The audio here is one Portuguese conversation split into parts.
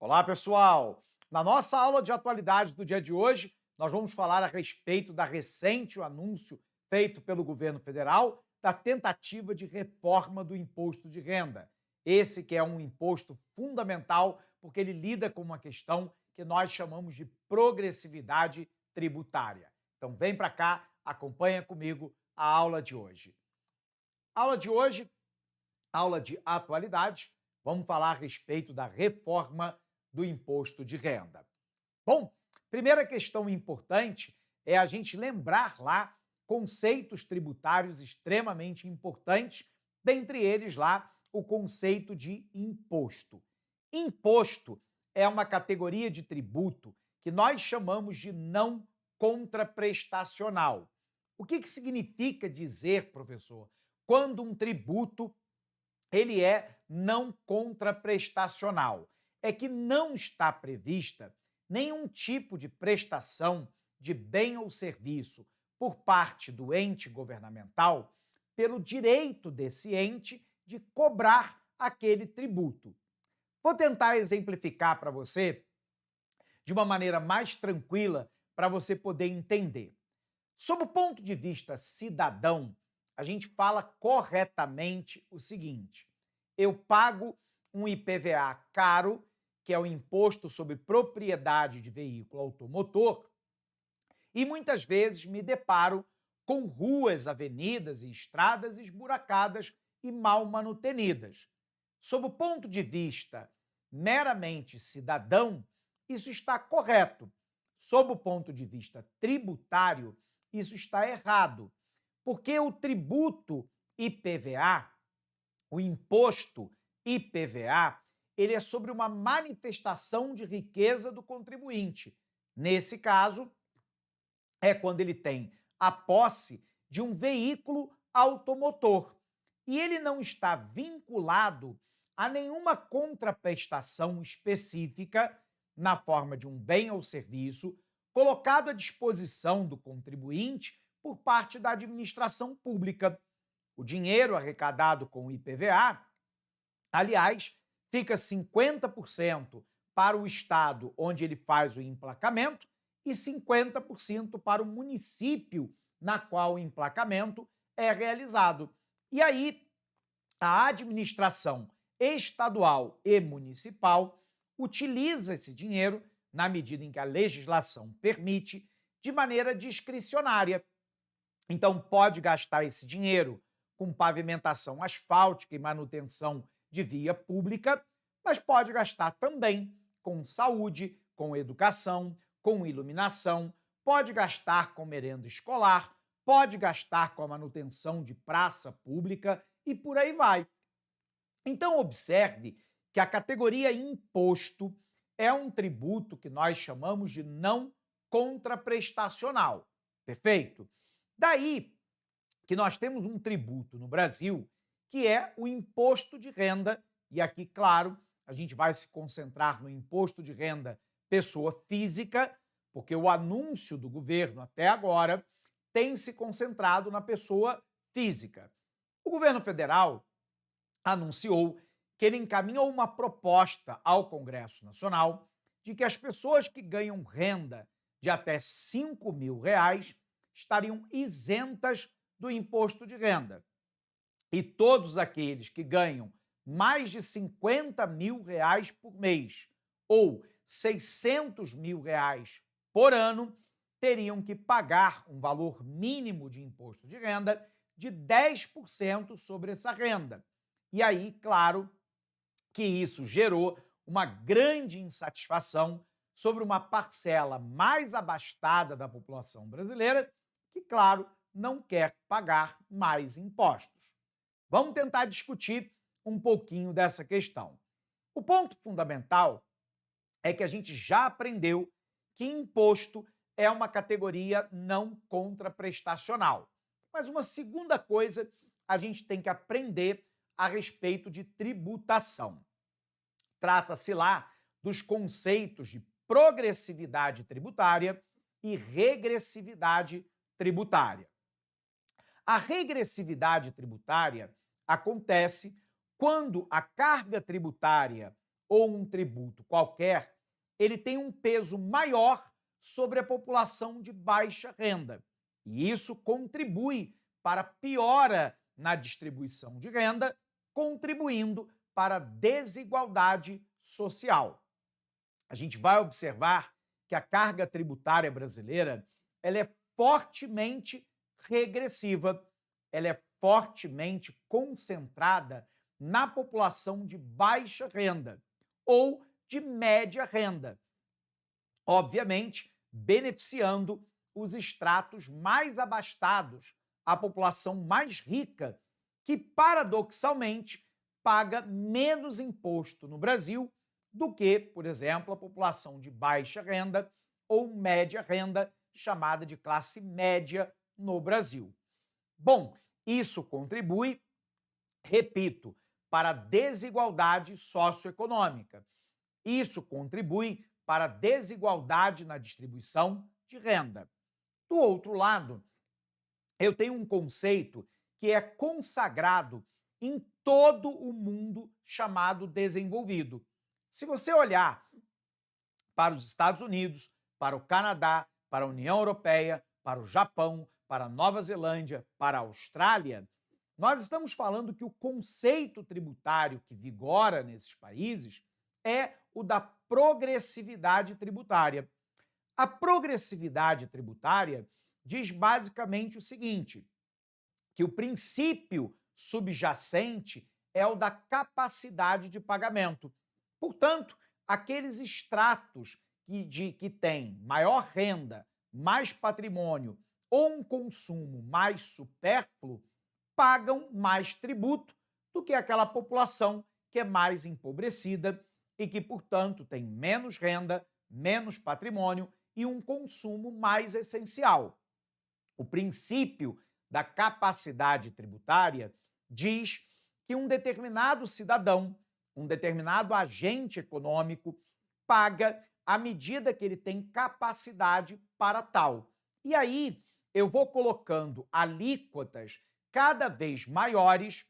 Olá, pessoal! Na nossa aula de atualidades do dia de hoje, nós vamos falar a respeito da recente anúncio feito pelo governo federal da tentativa de reforma do imposto de renda. Esse que é um imposto fundamental porque ele lida com uma questão que nós chamamos de progressividade tributária. Então vem para cá, acompanha comigo a aula de hoje. Aula de hoje, aula de atualidades, vamos falar a respeito da reforma do imposto de renda. Bom, primeira questão importante é a gente lembrar lá conceitos tributários extremamente importantes, dentre eles lá o conceito de imposto. Imposto é uma categoria de tributo que nós chamamos de não contraprestacional. O que significa dizer, professor, quando um tributo ele é não contraprestacional? É que não está prevista nenhum tipo de prestação de bem ou serviço por parte do ente governamental pelo direito desse ente de cobrar aquele tributo. Vou tentar exemplificar para você de uma maneira mais tranquila para você poder entender. Sob o ponto de vista cidadão, a gente fala corretamente o seguinte: eu pago um IPVA caro, que é o Imposto sobre Propriedade de Veículo Automotor, e muitas vezes me deparo com ruas, avenidas e estradas esburacadas e mal manutenidas. Sob o ponto de vista meramente cidadão, isso está correto. Sob o ponto de vista tributário, isso está errado, porque o tributo IPVA, o imposto IPVA, ele é sobre uma manifestação de riqueza do contribuinte. Nesse caso, é quando ele tem a posse de um veículo automotor e ele não está vinculado a nenhuma contraprestação específica na forma de um bem ou serviço colocado à disposição do contribuinte por parte da administração pública. O dinheiro arrecadado com o IPVA, aliás, fica 50% para o estado onde ele faz o emplacamento e 50% para o município na qual o emplacamento é realizado. E aí, a administração estadual e municipal utiliza esse dinheiro, na medida em que a legislação permite, de maneira discricionária. Então, pode gastar esse dinheiro com pavimentação asfáltica e manutenção de via pública, mas pode gastar também com saúde, com educação, com iluminação, pode gastar com merenda escolar, pode gastar com a manutenção de praça pública e por aí vai. Então, observe que a categoria imposto é um tributo que nós chamamos de não contraprestacional. Perfeito? Daí que nós temos um tributo no Brasil que é o imposto de renda, e aqui, claro, a gente vai se concentrar no imposto de renda pessoa física, porque o anúncio do governo até agora tem se concentrado na pessoa física. O governo federal anunciou que ele encaminhou uma proposta ao Congresso Nacional de que as pessoas que ganham renda de até R$ 5.000 estariam isentas do imposto de renda. E todos aqueles que ganham mais de R$ 50.000 por mês ou R$ 600.000 por ano teriam que pagar um valor mínimo de imposto de renda de 10% sobre essa renda. E aí, claro, que isso gerou uma grande insatisfação sobre uma parcela mais abastada da população brasileira que, claro, não quer pagar mais impostos. Vamos tentar discutir um pouquinho dessa questão. O ponto fundamental é que a gente já aprendeu que imposto é uma categoria não contraprestacional. Mas uma segunda coisa a gente tem que aprender a respeito de tributação. Trata-se lá dos conceitos de progressividade tributária e regressividade tributária. A regressividade tributária acontece quando a carga tributária ou um tributo qualquer, ele tem um peso maior sobre a população de baixa renda. E isso contribui para a piora na distribuição de renda, contribuindo para a desigualdade social. A gente vai observar que a carga tributária brasileira ela é fortemente regressiva, ela é fortemente concentrada na população de baixa renda ou de média renda, obviamente beneficiando os estratos mais abastados, a população mais rica, que paradoxalmente paga menos imposto no Brasil do que, por exemplo, a população de baixa renda ou média renda, chamada de classe média no Brasil. Bom, isso contribui, repito, para a desigualdade socioeconômica. Isso contribui para a desigualdade na distribuição de renda. Do outro lado, eu tenho um conceito que é consagrado em todo o mundo chamado desenvolvido. Se você olhar para os Estados Unidos, para o Canadá, para a União Europeia, para o Japão, para a Nova Zelândia, para a Austrália, nós estamos falando que o conceito tributário que vigora nesses países é o da progressividade tributária. A progressividade tributária diz basicamente o seguinte, que o princípio subjacente é o da capacidade de pagamento. Portanto, aqueles estratos que têm maior renda, mais patrimônio ou um consumo mais supérfluo pagam mais tributo do que aquela população que é mais empobrecida e que, portanto, tem menos renda, menos patrimônio e um consumo mais essencial. O princípio da capacidade tributária diz que um determinado cidadão, um determinado agente econômico, paga à medida que ele tem capacidade para tal. E aí eu vou colocando alíquotas cada vez maiores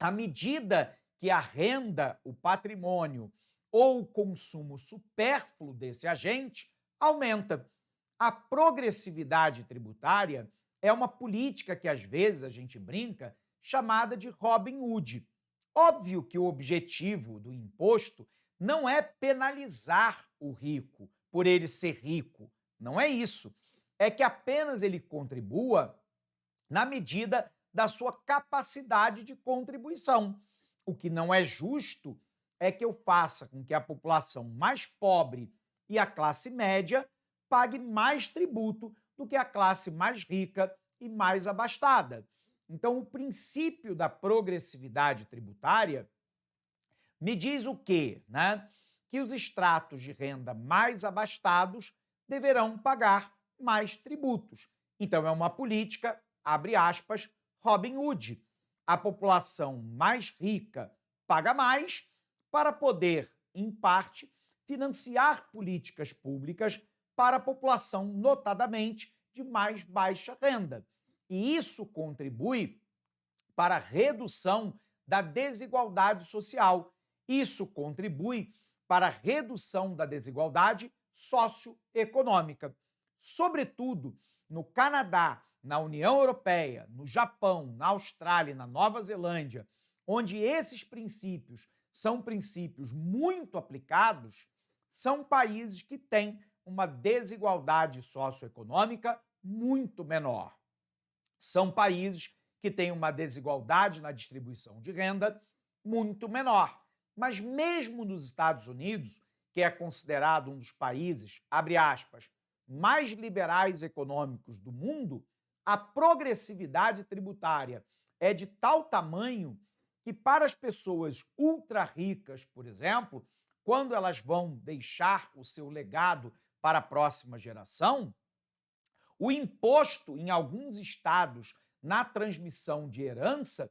à medida que a renda, o patrimônio ou o consumo supérfluo desse agente aumenta. A progressividade tributária é uma política que às vezes a gente brinca, chamada de Robin Hood. Óbvio que o objetivo do imposto não é penalizar o rico por ele ser rico, não é isso. É que apenas ele contribua na medida da sua capacidade de contribuição. O que não é justo é que eu faça com que a população mais pobre e a classe média pague mais tributo do que a classe mais rica e mais abastada. Então, o princípio da progressividade tributária me diz o quê? Que os estratos de renda mais abastados deverão pagar mais tributos. Então, é uma política, abre aspas, Robin Hood. A população mais rica paga mais para poder, em parte, financiar políticas públicas para a população, notadamente, de mais baixa renda. E isso contribui para a redução da desigualdade social. Isso contribui para a redução da desigualdade socioeconômica. Sobretudo, no Canadá, na União Europeia, no Japão, na Austrália e na Nova Zelândia, onde esses princípios são princípios muito aplicados, são países que têm uma desigualdade socioeconômica muito menor. São países que têm uma desigualdade na distribuição de renda muito menor. Mas mesmo nos Estados Unidos, que é considerado um dos países, abre aspas, mais liberais econômicos do mundo, a progressividade tributária é de tal tamanho que para as pessoas ultra ricas, por exemplo, quando elas vão deixar o seu legado para a próxima geração, o imposto em alguns estados na transmissão de herança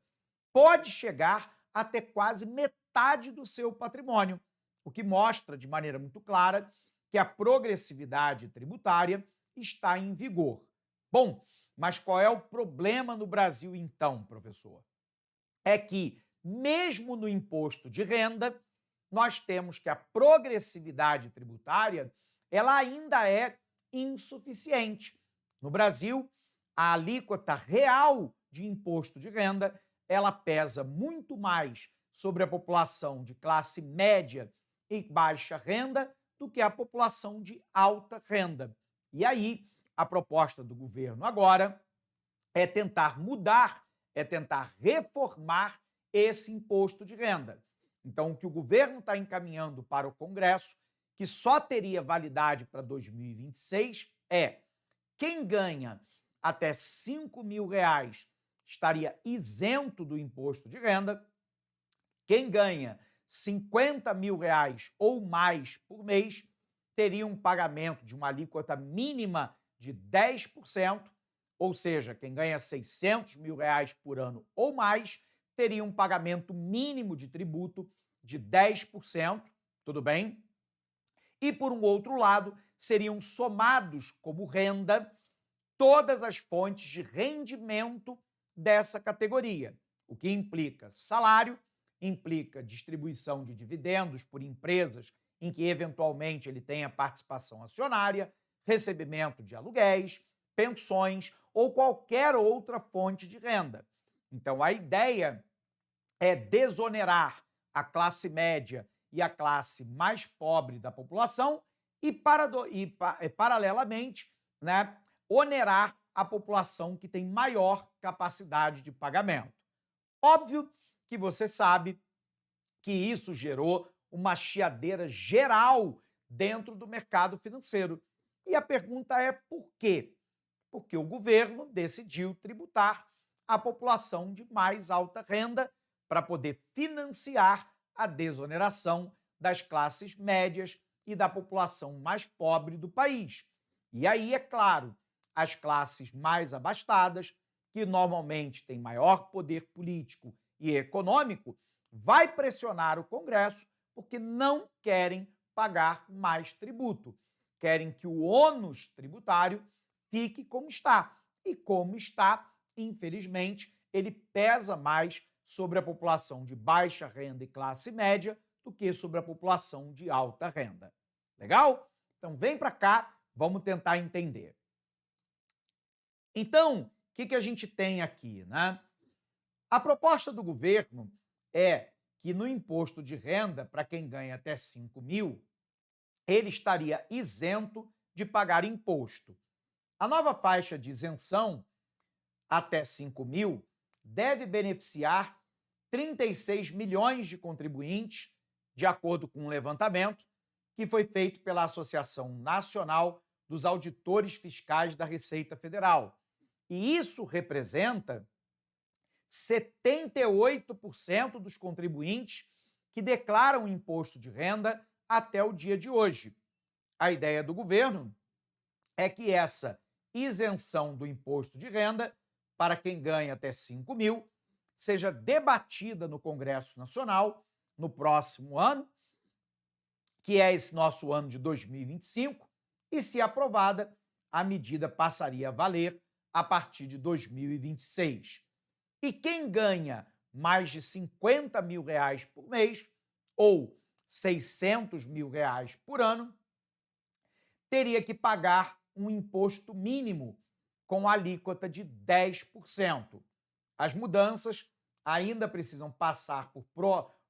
pode chegar até quase metade do seu patrimônio, o que mostra de maneira muito clara que a progressividade tributária está em vigor. Bom, mas qual é o problema no Brasil então, professor? É que, mesmo no imposto de renda, nós temos que a progressividade tributária ela ainda é insuficiente. No Brasil, a alíquota real de imposto de renda ela pesa muito mais sobre a população de classe média e baixa renda do que a população de alta renda. E aí, a proposta do governo agora é tentar mudar, é tentar reformar esse imposto de renda. Então, o que o governo está encaminhando para o Congresso, que só teria validade para 2026, é quem ganha até R$ 5.000 estaria isento do imposto de renda, quem ganha R$ 50.000 ou mais por mês teria um pagamento de uma alíquota mínima de 10%, ou seja, quem ganha R$ 600.000 por ano ou mais teria um pagamento mínimo de tributo de 10%, tudo bem? E, por um outro lado, seriam somados como renda todas as fontes de rendimento dessa categoria, o que implica salário, implica distribuição de dividendos por empresas em que eventualmente ele tenha participação acionária, recebimento de aluguéis, pensões ou qualquer outra fonte de renda. Então, a ideia é desonerar a classe média e a classe mais pobre da população e, paralelamente, né, onerar a população que tem maior capacidade de pagamento. Óbvio que você sabe que isso gerou uma chiadeira geral dentro do mercado financeiro. E a pergunta é por quê? Porque o governo decidiu tributar a população de mais alta renda para poder financiar a desoneração das classes médias e da população mais pobre do país. E aí, é claro, as classes mais abastadas, que normalmente têm maior poder político e econômico, vai pressionar o Congresso porque não querem pagar mais tributo. Querem que o ônus tributário fique como está. E como está, infelizmente, ele pesa mais sobre a população de baixa renda e classe média do que sobre a população de alta renda. Legal? Então vem para cá, vamos tentar entender. Então, o que a gente tem aqui, né? A proposta do governo é que no imposto de renda, para quem ganha até 5.000, ele estaria isento de pagar imposto. A nova faixa de isenção, até 5.000, deve beneficiar 36 milhões de contribuintes, de acordo com um levantamento que foi feito pela Associação Nacional dos Auditores Fiscais da Receita Federal. E isso representa 78% dos contribuintes que declaram imposto de renda até o dia de hoje. A ideia do governo é que essa isenção do imposto de renda para quem ganha até 5.000 seja debatida no Congresso Nacional no próximo ano, que é esse nosso ano de 2025, e, se aprovada, a medida passaria a valer a partir de 2026. E quem ganha mais de R$ 50.000 por mês ou R$ 600.000 por ano teria que pagar um imposto mínimo com alíquota de 10%. As mudanças ainda precisam passar por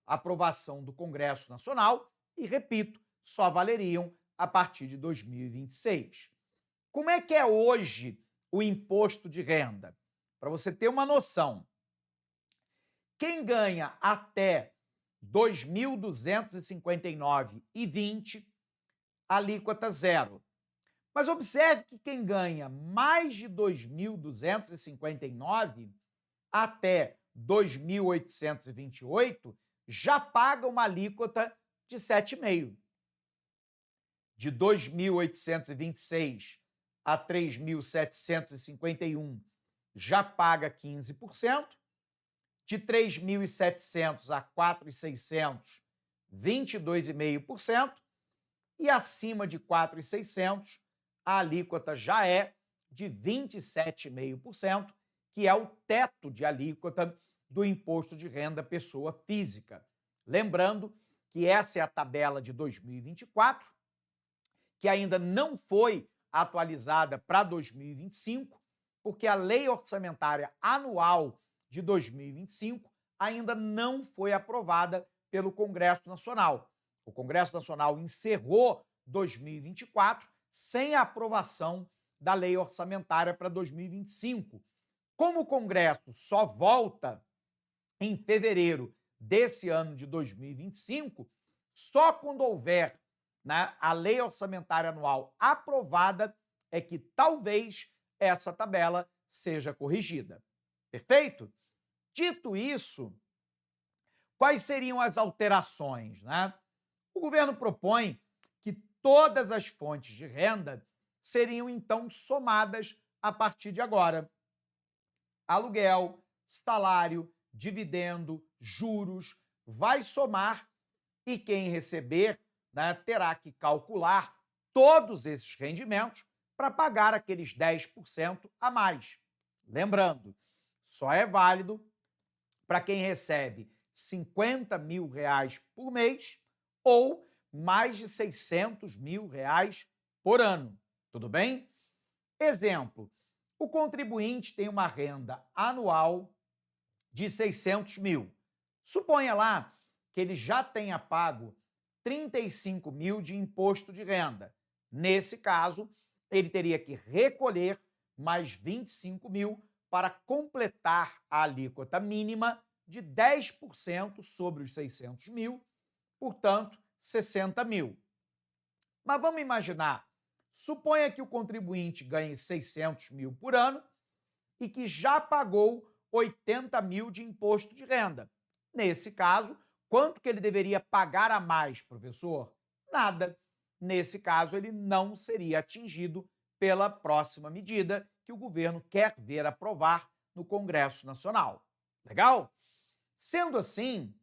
aprovação do Congresso Nacional e, repito, só valeriam a partir de 2026. Como é que é hoje o imposto de renda? Para você ter uma noção, quem ganha até R$ 2.259,20, alíquota zero. Mas observe que quem ganha mais de R$ 2.259 até R$ 2.828 já paga uma alíquota de 7,5%. De 2.826 a 3.751 já paga 15%, de 3.700 a 4.600, 22,5%, e acima de 4.600, a alíquota já é de 27,5%, que é o teto de alíquota do imposto de renda pessoa física. Lembrando que essa é a tabela de 2024, que ainda não foi atualizada para 2025, porque a Lei Orçamentária Anual de 2025 ainda não foi aprovada pelo Congresso Nacional. O Congresso Nacional encerrou 2024 sem a aprovação da Lei Orçamentária para 2025. Como o Congresso só volta em fevereiro desse ano de 2025, só quando houver, né, a Lei Orçamentária Anual aprovada é que talvez essa tabela seja corrigida. Perfeito? Dito isso, quais seriam as alterações, né? O governo propõe que todas as fontes de renda seriam então somadas a partir de agora. Aluguel, salário, dividendo, juros, vai somar e quem receber, né, terá que calcular todos esses rendimentos para pagar aqueles 10% a mais. Lembrando, só é válido para quem recebe R$ 50 mil por mês ou mais de R$ 600 mil por ano. Tudo bem? Exemplo, o contribuinte tem uma renda anual de 600 mil. Suponha lá que ele já tenha pago 35 mil de imposto de renda. Nesse caso, ele teria que recolher mais 25 mil para completar a alíquota mínima de 10% sobre os 600 mil, portanto, 60 mil. Mas vamos imaginar, suponha que o contribuinte ganhe 600 mil por ano e que já pagou 80 mil de imposto de renda. Nesse caso, quanto que ele deveria pagar a mais, professor? Nada. Nesse caso, ele não seria atingido pela próxima medida que o governo quer ver aprovar no Congresso Nacional. Legal? Sendo assim,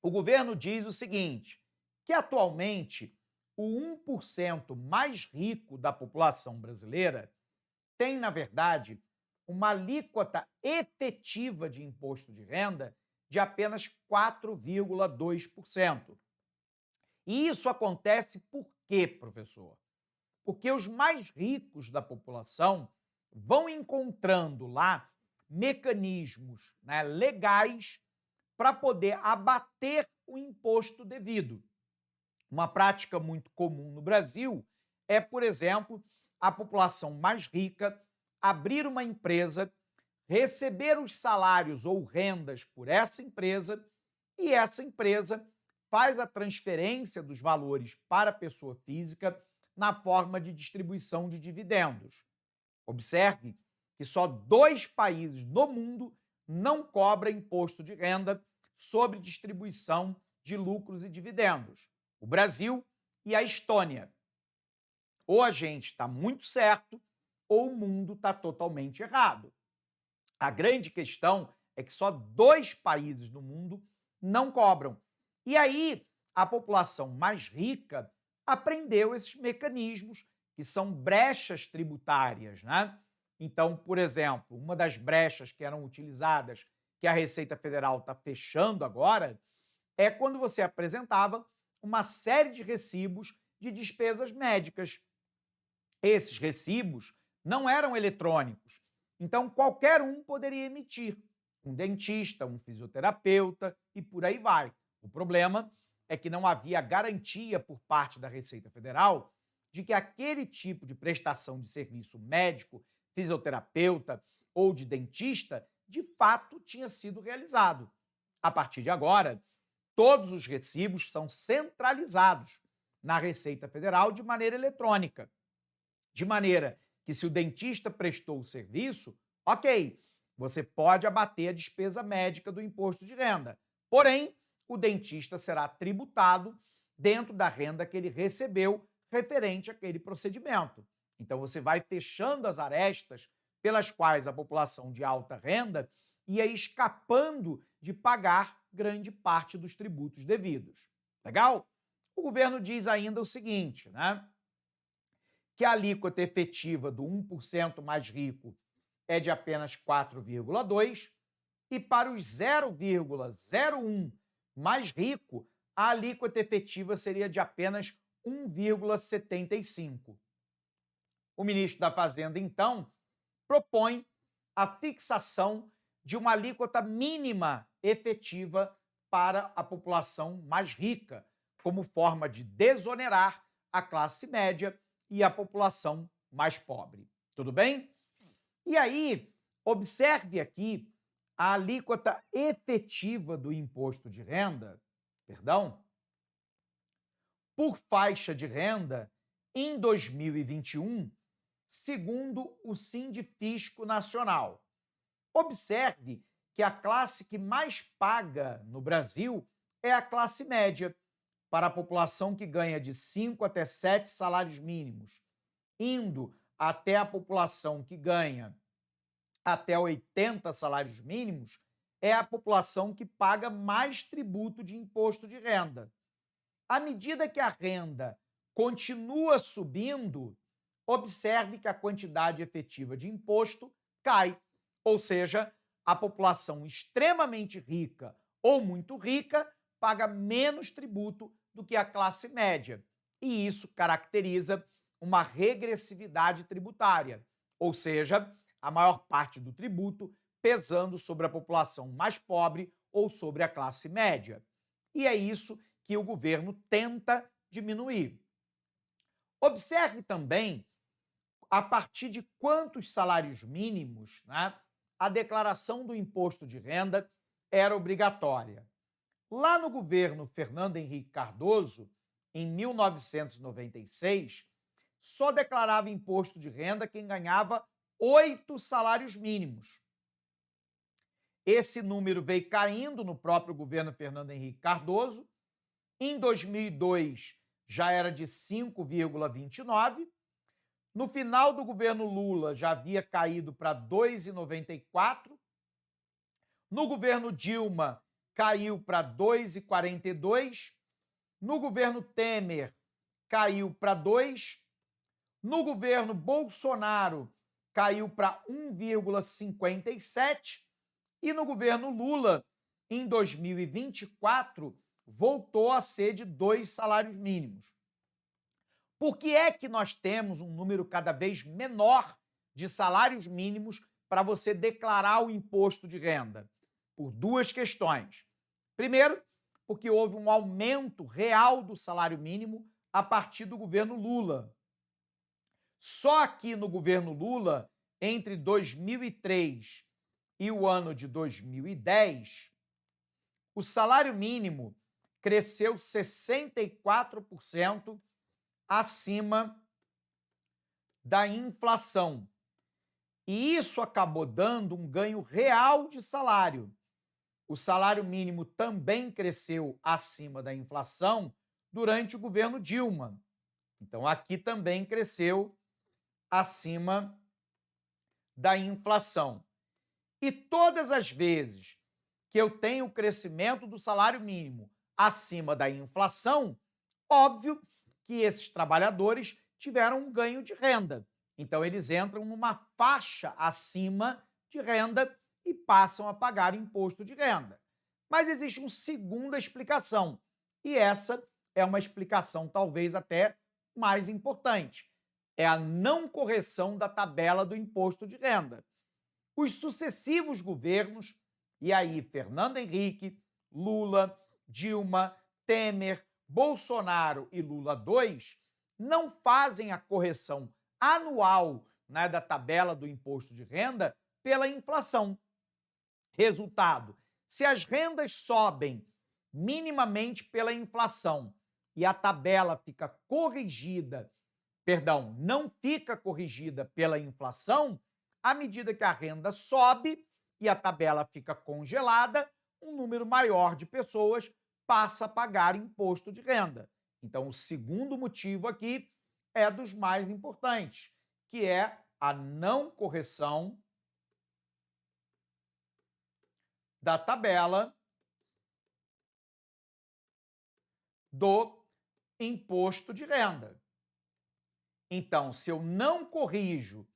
o governo diz o seguinte, que atualmente o 1% mais rico da população brasileira tem, na verdade, uma alíquota efetiva de imposto de renda de apenas 4,2%. E isso acontece por quê, professor? Porque os mais ricos da população vão encontrando lá mecanismos, né, legais para poder abater o imposto devido. Uma prática muito comum no Brasil é, por exemplo, a população mais rica abrir uma empresa, receber os salários ou rendas por essa empresa e essa empresa faz a transferência dos valores para a pessoa física na forma de distribuição de dividendos. Observe que só 2 países no mundo não cobram imposto de renda sobre distribuição de lucros e dividendos: o Brasil e a Estônia. Ou a gente está muito certo ou o mundo está totalmente errado. A grande questão é que só 2 países no mundo não cobram. E aí, a população mais rica aprendeu esses mecanismos, que são brechas tributárias, né? Então, por exemplo, uma das brechas que eram utilizadas, que a Receita Federal está fechando agora, é quando você apresentava uma série de recibos de despesas médicas. Esses recibos não eram eletrônicos, então qualquer um poderia emitir, um dentista, um fisioterapeuta e por aí vai. O problema é que não havia garantia por parte da Receita Federal de que aquele tipo de prestação de serviço médico, fisioterapeuta ou de dentista, de fato tinha sido realizado. A partir de agora, todos os recibos são centralizados na Receita Federal de maneira eletrônica. De maneira que, se o dentista prestou o serviço, ok, você pode abater a despesa médica do imposto de renda. Porém, o dentista será tributado dentro da renda que ele recebeu referente àquele procedimento. Então, você vai fechando as arestas pelas quais a população de alta renda ia escapando de pagar grande parte dos tributos devidos. Legal? O governo diz ainda o seguinte, né? Que a alíquota efetiva do 1% mais rico é de apenas 4,2% e para os 0,01 mais rico, a alíquota efetiva seria de apenas 1,75. O ministro da Fazenda, então, propõe a fixação de uma alíquota mínima efetiva para a população mais rica, como forma de desonerar a classe média e a população mais pobre. Tudo bem? E aí, observe aqui a alíquota efetiva do imposto de renda, por faixa de renda em 2021, segundo o Sindifisco Nacional. Observe que a classe que mais paga no Brasil é a classe média, para a população que ganha de 5 até 7 salários mínimos, indo até a população que ganha até 80 salários mínimos, é a população que paga mais tributo de imposto de renda. À medida que a renda continua subindo, observe que a quantidade efetiva de imposto cai, ou seja, a população extremamente rica ou muito rica paga menos tributo do que a classe média. E isso caracteriza uma regressividade tributária, ou seja, a maior parte do tributo pesando sobre a população mais pobre ou sobre a classe média. E é isso que o governo tenta diminuir. Observe também a partir de quantos salários mínimos, né, a declaração do imposto de renda era obrigatória. Lá no governo Fernando Henrique Cardoso, em 1996, só declarava imposto de renda quem ganhava 8 salários mínimos. Esse número veio caindo no próprio governo Fernando Henrique Cardoso. Em 2002, já era de 5,29. No final do governo Lula, já havia caído para 2,94. No governo Dilma, caiu para 2,42. No governo Temer, caiu para 2. No governo Bolsonaro, caiu para 1,57. E no governo Lula, em 2024, voltou a ser de 2 salários mínimos. Por que é que nós temos um número cada vez menor de salários mínimos para você declarar o imposto de renda? Por duas questões. Primeiro, porque houve um aumento real do salário mínimo a partir do governo Lula. Só aqui no governo Lula, entre 2003 e o ano de 2010, o salário mínimo cresceu 64% acima da inflação. E isso acabou dando um ganho real de salário. O salário mínimo também cresceu acima da inflação durante o governo Dilma. Então, aqui também cresceu acima da inflação. E todas as vezes que eu tenho o crescimento do salário mínimo acima da inflação, óbvio que esses trabalhadores tiveram um ganho de renda. Então, eles entram numa faixa acima de renda e passam a pagar imposto de renda. Mas existe uma segunda explicação, e essa é uma explicação talvez até mais importante. É a não correção da tabela do imposto de renda. Os sucessivos governos, e aí Fernando Henrique, Lula, Dilma, Temer, Bolsonaro e Lula II, não fazem a correção anual, né, da tabela do imposto de renda pela inflação. Resultado, se as rendas sobem minimamente pela inflação e a tabela fica corrigida, não fica corrigida pela inflação, à medida que a renda sobe e a tabela fica congelada, um número maior de pessoas passa a pagar imposto de renda. Então, o segundo motivo aqui é dos mais importantes, que é a não correção da tabela do imposto de renda. Então, se eu não corrijo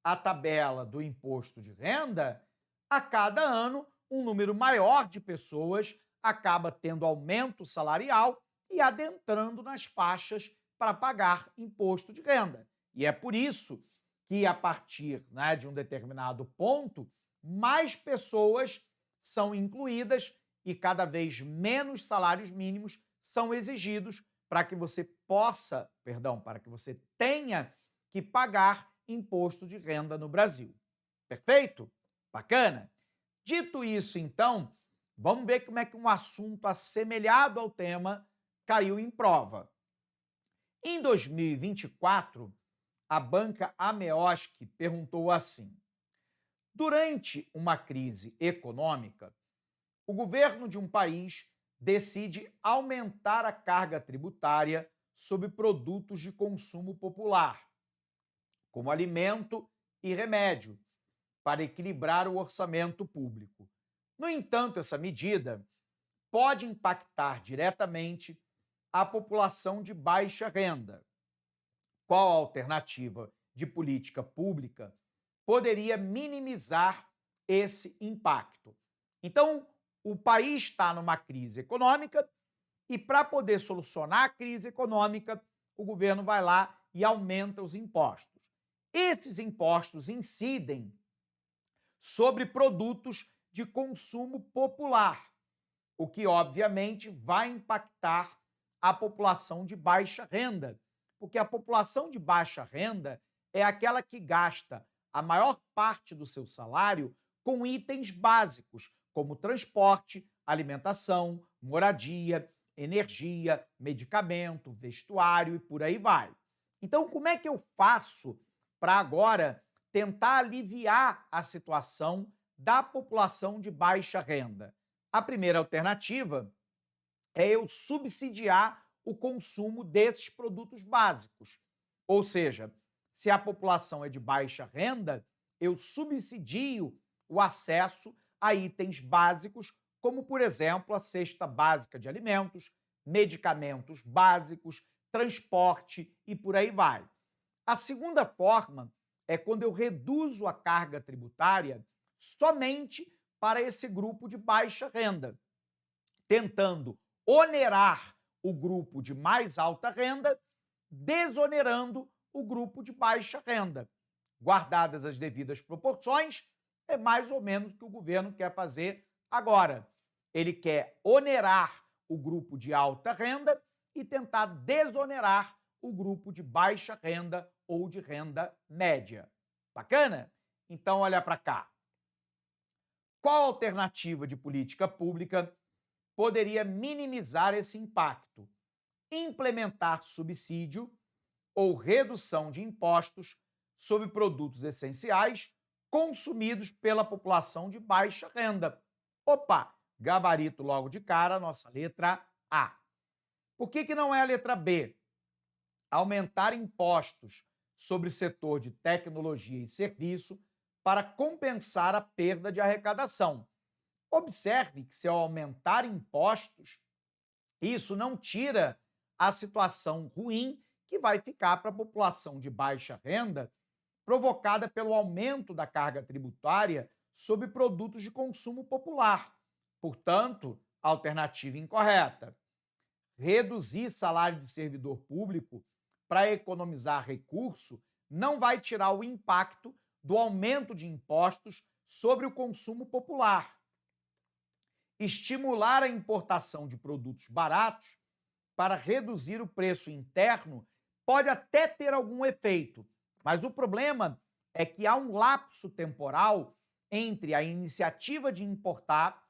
a tabela do imposto de renda, a cada ano um número maior de pessoas acaba tendo aumento salarial e adentrando nas faixas para pagar imposto de renda. E é por isso que, a partir, né, de um determinado ponto, mais pessoas são incluídas e cada vez menos salários mínimos são exigidos para que você possa, perdão, para que você tenha que pagar imposto de renda no Brasil. Perfeito? Bacana? Dito isso, então, vamos ver como é que um assunto assemelhado ao tema caiu em prova. Em 2024, a banca Ameosc perguntou assim: durante uma crise econômica, o governo de um país decide aumentar a carga tributária sobre produtos de consumo popular, como alimento e remédio, para equilibrar o orçamento público. No entanto, essa medida pode impactar diretamente a população de baixa renda. Qual a alternativa de política pública poderia minimizar esse impacto? Então, o país está numa crise econômica e, para poder solucionar a crise econômica, o governo vai lá e aumenta os impostos. Esses impostos incidem sobre produtos de consumo popular, o que obviamente vai impactar a população de baixa renda, porque a população de baixa renda é aquela que gasta a maior parte do seu salário com itens básicos, como transporte, alimentação, moradia, energia, medicamento, vestuário e por aí vai. Então, como é que eu faço para agora tentar aliviar a situação da população de baixa renda? A primeira alternativa é eu subsidiar o consumo desses produtos básicos. Ou seja, se a população é de baixa renda, eu subsidio o acesso a itens básicos, como, por exemplo, a cesta básica de alimentos, medicamentos básicos, transporte e por aí vai. A segunda forma é quando eu reduzo a carga tributária somente para esse grupo de baixa renda, tentando onerar o grupo de mais alta renda, desonerando o grupo de baixa renda. Guardadas as devidas proporções, é mais ou menos o que o governo quer fazer agora. Ele quer onerar o grupo de alta renda e tentar desonerar o grupo de baixa renda ou de renda média. Bacana? Então, olha para cá. Qual alternativa de política pública poderia minimizar esse impacto? Implementar subsídio ou redução de impostos sobre produtos essenciais consumidos pela população de baixa renda. Opa, gabarito logo de cara, nossa letra A. Por que não é a letra B? Aumentar impostos sobre o setor de tecnologia e serviço para compensar a perda de arrecadação. Observe que, se eu aumentar impostos, isso não tira a situação ruim que vai ficar para a população de baixa renda, provocada pelo aumento da carga tributária sobre produtos de consumo popular. Portanto, alternativa incorreta. Reduzir salário de servidor público para economizar recurso não vai tirar o impacto do aumento de impostos sobre o consumo popular. Estimular a importação de produtos baratos para reduzir o preço interno pode até ter algum efeito, mas o problema é que há um lapso temporal entre a iniciativa de importar,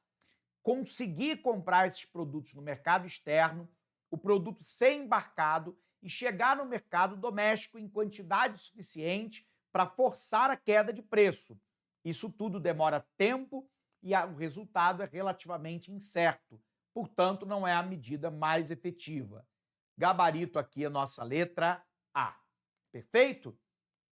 conseguir comprar esses produtos no mercado externo, o produto ser embarcado e chegar no mercado doméstico em quantidade suficiente para forçar a queda de preço. Isso tudo demora tempo e o resultado é relativamente incerto. Portanto, não é a medida mais efetiva. Gabarito aqui a nossa letra A. Perfeito?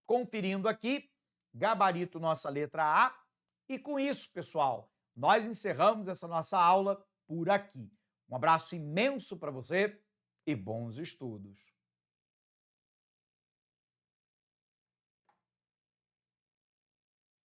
Conferindo aqui, gabarito nossa letra A. E com isso, pessoal, nós encerramos essa nossa aula por aqui. Um abraço imenso para você e bons estudos.